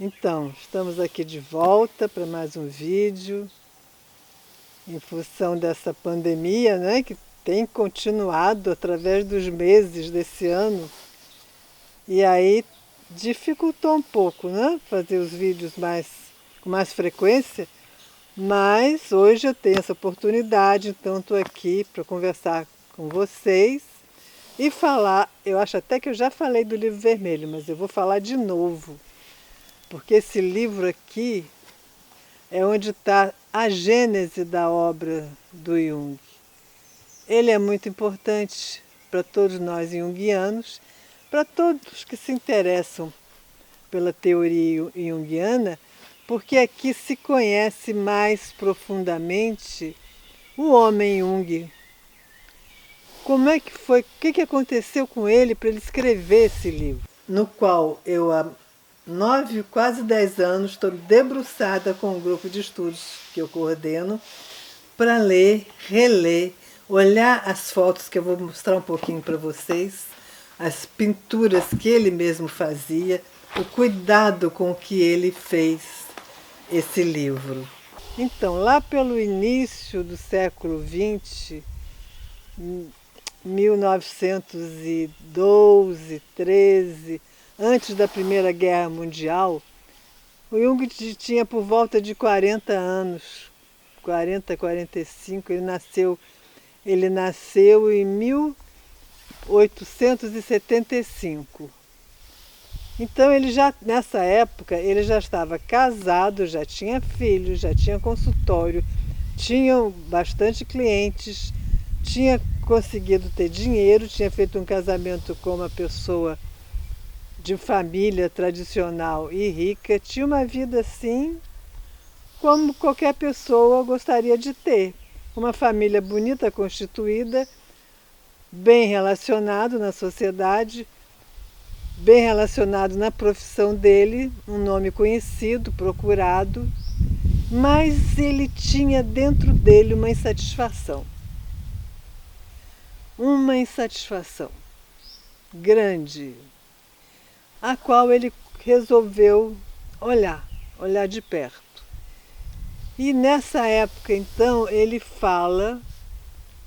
Então, estamos aqui de volta para mais um vídeo, em função dessa pandemia, né, que tem continuado através dos meses desse ano, e aí dificultou um pouco, né, fazer os vídeos com mais frequência, mas hoje eu tenho essa oportunidade, então estou aqui para conversar com vocês e falar. Eu acho até que eu já falei do livro vermelho, mas eu vou falar de novo. Porque esse livro aqui é onde está a gênese da obra do Jung. Ele é muito importante para todos nós junguianos, para todos que se interessam pela teoria junguiana, porque aqui se conhece mais profundamente o homem Jung. Como é que foi, o que aconteceu com ele para ele escrever esse livro? No qual eu 9, quase 10 anos, estou debruçada com um grupo de estudos que eu coordeno para ler, reler, olhar as fotos que eu vou mostrar um pouquinho para vocês, as pinturas que ele mesmo fazia, o cuidado com que ele fez esse livro. Então, lá pelo início do século XX, 1912, 13, antes da Primeira Guerra Mundial, o Jung tinha por volta de 40 anos, 40, 45, ele nasceu em 1875. Então ele já, nessa época, ele já estava casado, já tinha filhos, já tinha consultório, tinha bastante clientes, tinha conseguido ter dinheiro, tinha feito um casamento com uma pessoa de família tradicional e rica, tinha uma vida assim como qualquer pessoa gostaria de ter. Uma família bonita, constituída, bem relacionado na sociedade, bem relacionado na profissão dele, um nome conhecido, procurado, mas ele tinha dentro dele uma insatisfação grande, a qual ele resolveu olhar de perto. E nessa época, então, ele fala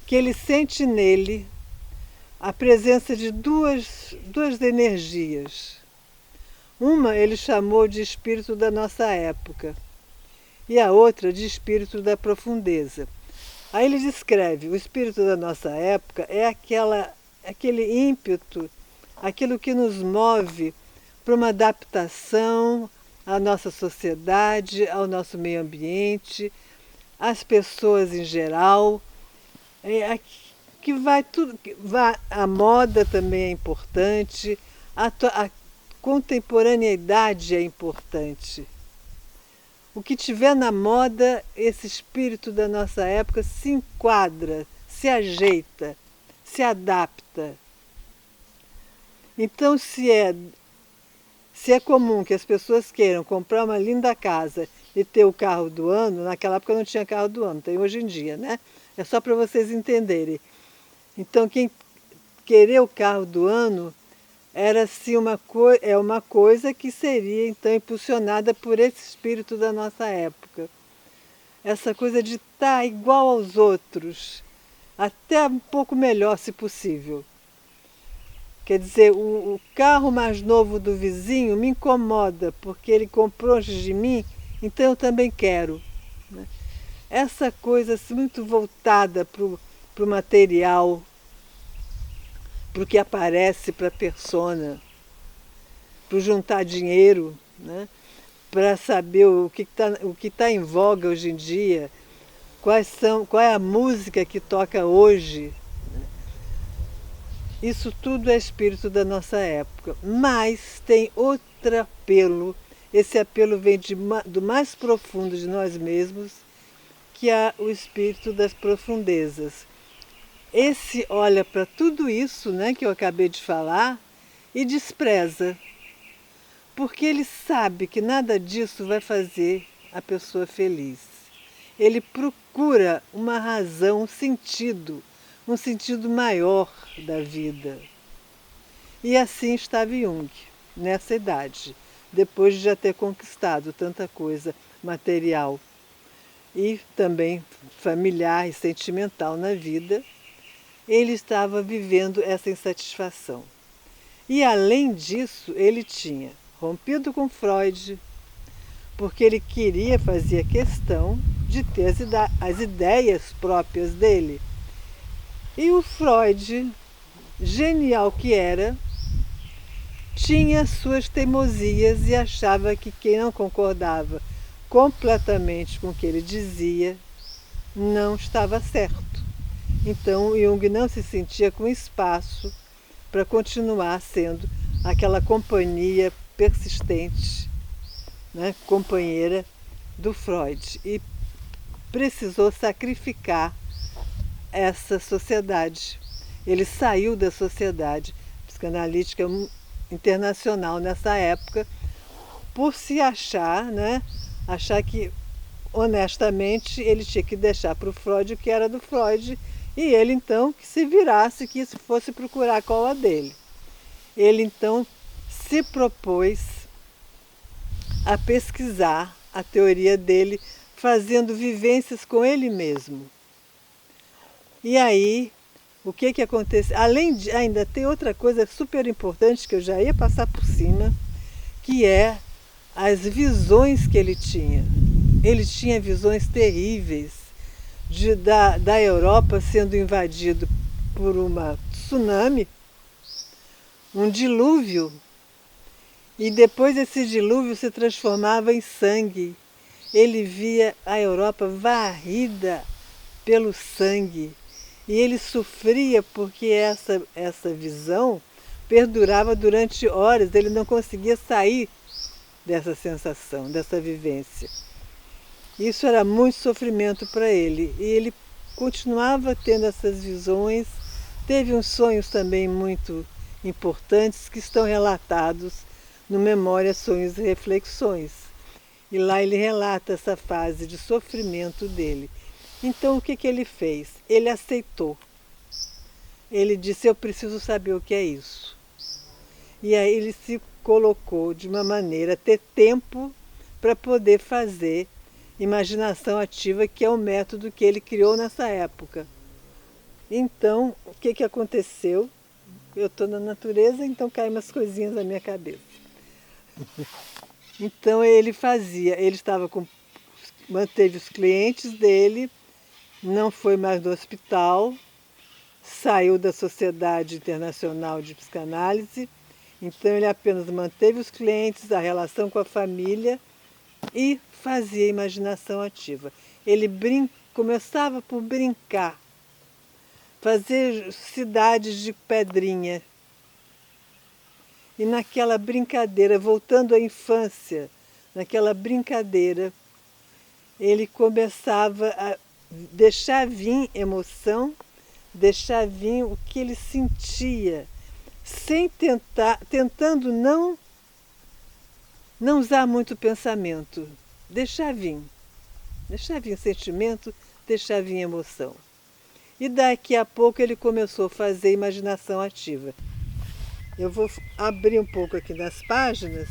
que ele sente nele a presença de duas energias. Uma ele chamou de espírito da nossa época e a outra de espírito da profundeza. Aí ele descreve: o espírito da nossa época é aquele ímpeto, aquilo que nos move para uma adaptação à nossa sociedade, ao nosso meio ambiente, às pessoas em geral, que vai tudo, a moda também é importante, a contemporaneidade é importante. O que tiver na moda, esse espírito da nossa época se enquadra, se ajeita, se adapta. Então, se é comum que as pessoas queiram comprar uma linda casa e ter o carro do ano, naquela época não tinha carro do ano, tem hoje em dia, né? É só para vocês entenderem. Então, quem querer o carro do ano era assim uma coisa que seria então impulsionada por esse espírito da nossa época. Essa coisa de estar igual aos outros, até um pouco melhor se possível. Quer dizer, o carro mais novo do vizinho me incomoda, porque ele comprou antes de mim, então eu também quero. Essa coisa assim, muito voltada para o material, para o que aparece para a persona, para juntar dinheiro, né? Para saber o que tá em voga hoje em dia, qual é a música que toca hoje. Isso tudo é espírito da nossa época, mas tem outro apelo. Esse apelo vem do mais profundo de nós mesmos, que é o espírito das profundezas. Esse olha para tudo isso, né, que eu acabei de falar e despreza, porque ele sabe que nada disso vai fazer a pessoa feliz. Ele procura uma razão, um sentido maior da vida. E assim estava Jung, nessa idade, depois de já ter conquistado tanta coisa material e também familiar e sentimental na vida, ele estava vivendo essa insatisfação. E além disso, ele tinha rompido com Freud, porque ele fazia questão de ter as ideias próprias dele. E o Freud, genial que era, tinha suas teimosias e achava que quem não concordava completamente com o que ele dizia não estava certo. Então Jung não se sentia com espaço para continuar sendo aquela companhia persistente, né, companheira do Freud, e precisou sacrificar essa sociedade. Ele saiu da sociedade psicanalítica internacional nessa época por se achar, né, achar que honestamente ele tinha que deixar para o Freud o que era do Freud e ele então que se virasse, que isso fosse procurar a cola dele. Ele então se propôs a pesquisar a teoria dele, fazendo vivências com ele mesmo. E aí, o que acontece? Além de ainda tem outra coisa super importante que eu já ia passar por cima, que é as visões que ele tinha. Ele tinha visões terríveis da Europa sendo invadido por uma tsunami, um dilúvio, e depois esse dilúvio se transformava em sangue. Ele via a Europa varrida pelo sangue e ele sofria porque essa visão perdurava durante horas, ele não conseguia sair dessa sensação, dessa vivência. Isso era muito sofrimento para ele e ele continuava tendo essas visões. Teve uns sonhos também muito importantes que estão relatados no Memórias, Sonhos e Reflexões. E lá ele relata essa fase de sofrimento dele. Então o que ele fez? Ele aceitou. Ele disse, eu preciso saber o que é isso. E aí ele se colocou de uma maneira, ter tempo para poder fazer imaginação ativa, que é o método que ele criou nessa época. Então, o que aconteceu? Eu estou na natureza, então caem umas coisinhas na minha cabeça. Então ele manteve os clientes dele, não foi mais no hospital, saiu da Sociedade Internacional de Psicanálise, então ele apenas manteve os clientes, a relação com a família e fazia imaginação ativa. Ele começava por brincar, fazer cidades de pedrinha. E naquela brincadeira, voltando à infância, naquela brincadeira, ele começava a deixar vir emoção, deixar vir o que ele sentia, tentando não usar muito pensamento, deixar vir sentimento, deixar vir emoção. E daqui a pouco ele começou a fazer imaginação ativa. Eu vou abrir um pouco aqui nas páginas,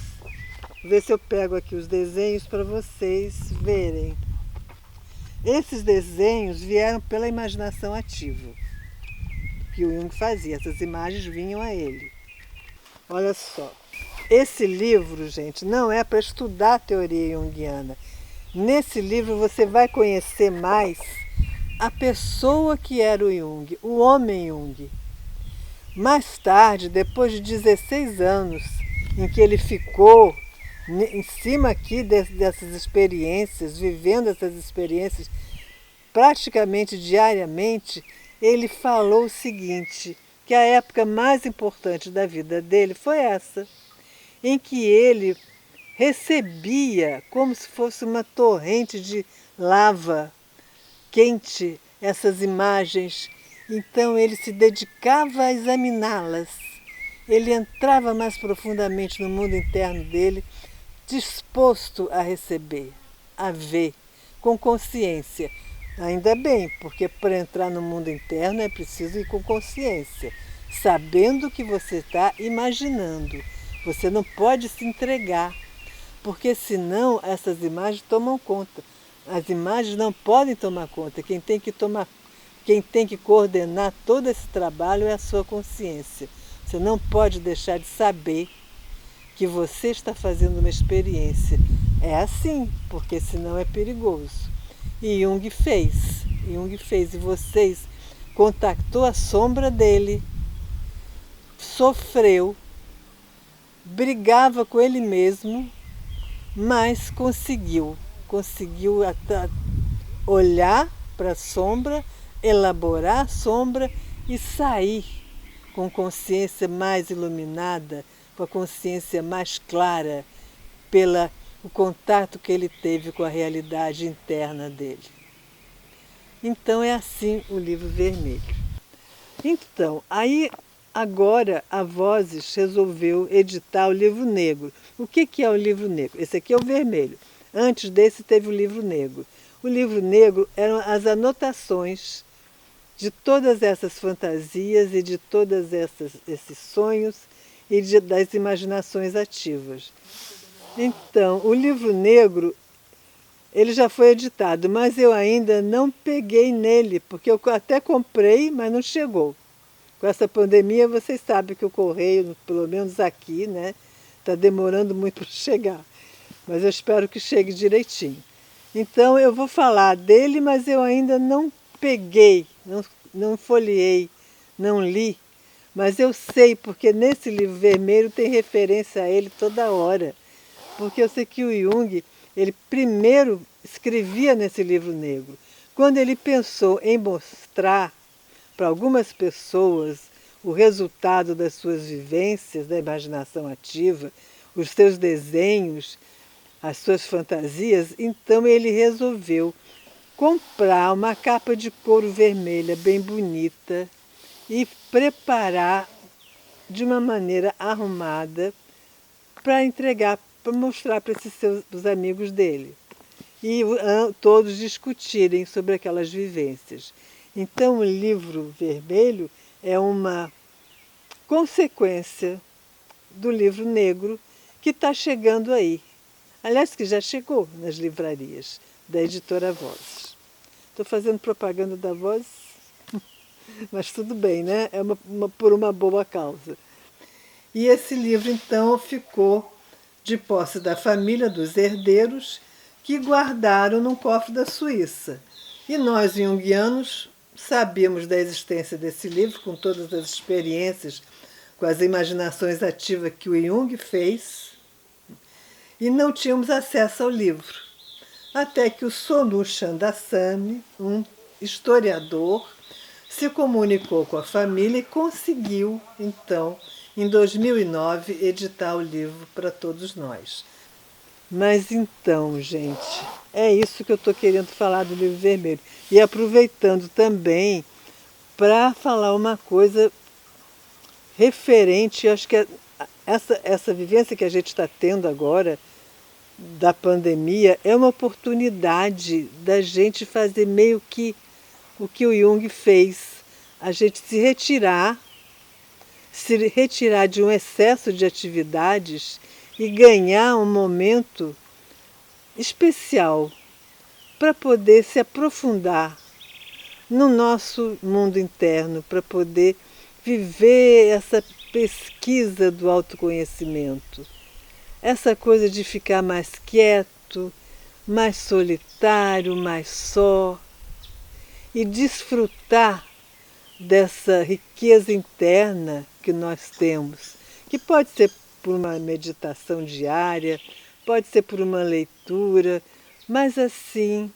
ver se eu pego aqui os desenhos para vocês verem. Esses desenhos vieram pela imaginação ativa, que o Jung fazia, essas imagens vinham a ele. Olha só, esse livro, gente, não é para estudar a teoria junguiana. Nesse livro você vai conhecer mais a pessoa que era o Jung, o homem Jung. Mais tarde, depois de 16 anos em que ele ficou em cima aqui dessas experiências, vivendo essas experiências praticamente diariamente, ele falou o seguinte, que a época mais importante da vida dele foi essa, em que ele recebia como se fosse uma torrente de lava quente essas imagens. Então ele se dedicava a examiná-las. Ele entrava mais profundamente no mundo interno dele, disposto a receber, a ver, com consciência. Ainda bem, porque para entrar no mundo interno é preciso ir com consciência, sabendo o que você está imaginando. Você não pode se entregar porque senão essas imagens tomam conta. As imagens não podem tomar conta. Quem tem que coordenar todo esse trabalho é a sua consciência. Você não pode deixar de saber que você está fazendo uma experiência. É assim, porque senão é perigoso. E Jung fez, e vocês contactou a sombra dele, sofreu, brigava com ele mesmo, mas conseguiu olhar para a sombra, elaborar a sombra e sair com consciência mais iluminada, com a consciência mais clara, pelo contato que ele teve com a realidade interna dele. Então é assim o livro vermelho. Então, aí agora a Vozes resolveu editar o livro negro. O que é o livro negro? Esse aqui é o vermelho. Antes desse teve o livro negro. O livro negro eram as anotações de todas essas fantasias e de todos esses sonhos e das imaginações ativas. Então, o livro negro, ele já foi editado, mas eu ainda não peguei nele, porque eu até comprei, mas não chegou. Com essa pandemia, vocês sabem que o correio, pelo menos aqui, né, está demorando muito para chegar. Mas eu espero que chegue direitinho. Então, eu vou falar dele, mas eu ainda não peguei, não folheei, não li. Mas eu sei, porque nesse livro vermelho tem referência a ele toda hora. Porque eu sei que o Jung, ele primeiro escrevia nesse livro negro. Quando ele pensou em mostrar para algumas pessoas o resultado das suas vivências, da imaginação ativa, os seus desenhos, as suas fantasias, então ele resolveu comprar uma capa de couro vermelha bem bonita e preparar de uma maneira arrumada para entregar, para mostrar para esses seus amigos dele. E todos discutirem sobre aquelas vivências. Então o livro vermelho é uma consequência do livro negro que está chegando aí. Aliás, que já chegou nas livrarias da editora Vozes. Estou fazendo propaganda da Vozes, mas tudo bem, né? É por uma boa causa. E esse livro, então, ficou de posse da família dos herdeiros, que guardaram num cofre da Suíça. E nós, junguianos, sabíamos da existência desse livro, com todas as experiências, com as imaginações ativas que o Jung fez, e não tínhamos acesso ao livro. Até que o Sonu Chandasamy, um historiador, se comunicou com a família e conseguiu, então, em 2009, editar o livro para todos nós. Mas então, gente, é isso que eu estou querendo falar do livro vermelho. E aproveitando também para falar uma coisa referente, acho que essa vivência que a gente está tendo agora, da pandemia, é uma oportunidade da gente fazer meio que o que o Jung fez, a gente se retirar de um excesso de atividades e ganhar um momento especial para poder se aprofundar no nosso mundo interno, para poder viver essa pesquisa do autoconhecimento. Essa coisa de ficar mais quieto, mais solitário, mais só, e desfrutar dessa riqueza interna que nós temos, que pode ser por uma meditação diária, pode ser por uma leitura, mas assim,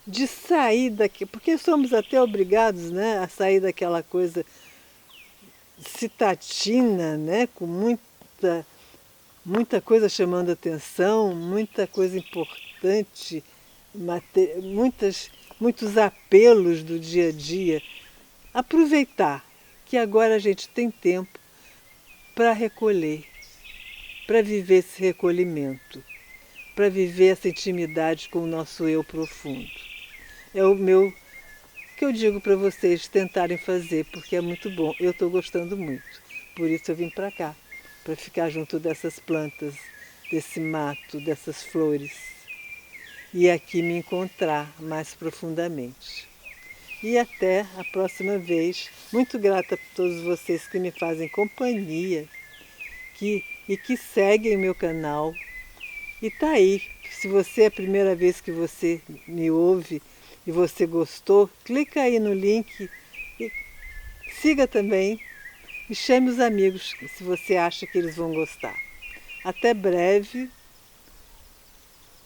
de sair daqui, porque somos até obrigados, né, a sair daquela coisa citatina, né, com muita coisa chamando atenção, muita coisa importante, muitos apelos do dia a dia. Aproveitar que agora a gente tem tempo para recolher, para viver esse recolhimento, para viver essa intimidade com o nosso eu profundo. É o meu que eu digo para vocês tentarem fazer, porque é muito bom. Eu estou gostando muito. Por isso eu vim para cá, para ficar junto dessas plantas desse mato, dessas flores, e aqui me encontrar mais profundamente. E até a próxima vez. Muito grata por todos vocês que me fazem companhia e que seguem meu canal. E tá aí, se você é a primeira vez que você me ouve e você gostou, clica aí no link e siga também e chame os amigos se você acha que eles vão gostar. Até breve.